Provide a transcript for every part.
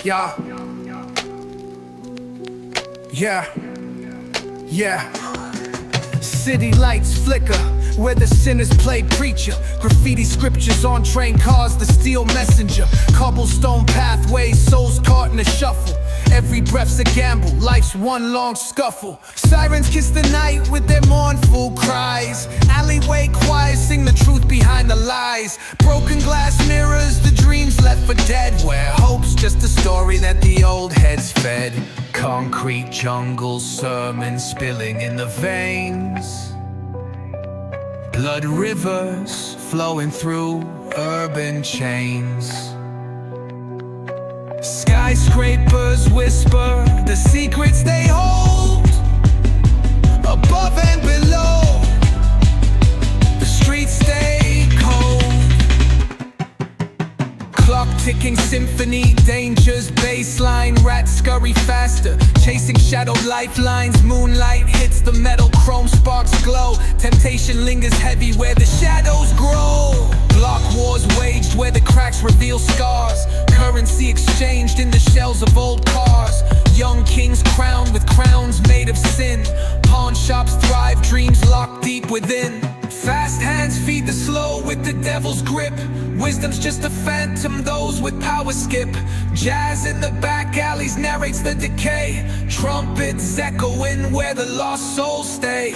Yeah. Yeah. Yeah. City lights flicker where the sinners play preacher. Graffiti scriptures on train cars, the steel messenger. Cobblestone pathways, souls caught in a shuffle. Every breath's a gamble, life's one long scuffle. Sirens kiss the night with their mournful cries. Alleyway choirs sing the truth behind the lies. Broken glass mirrors, the dreams left for dead. Where hope's just a story that the old heads fed. Concrete jungle sermons spilling in the veins. Blood rivers flowing through urban chains. Skyscrapers whisper the secrets they hold. Above and below, the streets stay cold. Clock ticking symphony, dangers baseline. Rats scurry faster, chasing shadowed lifelines. Moonlight hits the metal, chrome sparks glow. Temptation lingers heavy where the shadows grow. Block wars waged where the cracks reveal scars. Currency exchanged in the shells of old cars. Young kings crowned with crowns made of sin. Pawn shops thrive, dreams locked deep within. Fast hands feed the slow with the devil's grip. Wisdom's just a phantom, those with power skip. Jazz in the back alleys narrates the decay. Trumpets echoing where the lost souls stay.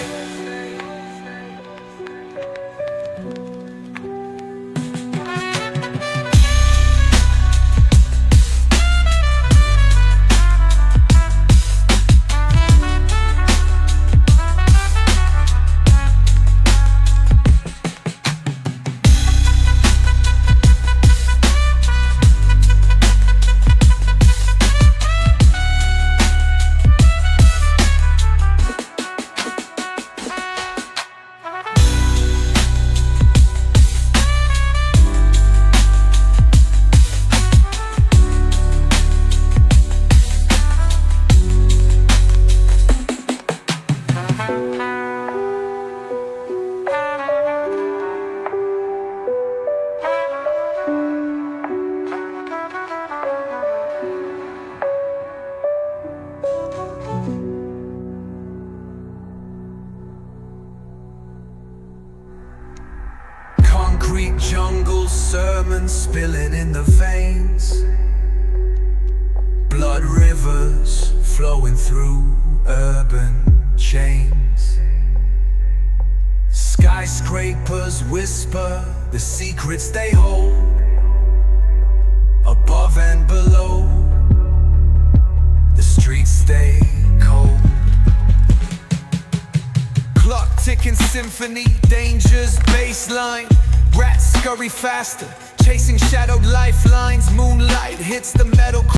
Concrete jungle sermons spilling in the veins. Blood rivers flowing through urban chains. Skyscrapers whisper the secrets they hold. Above and below, the streets stay cold. Clock ticking symphony, dangers baseline. Rats scurry faster, chasing shadowed lifelines. Moonlight hits the metal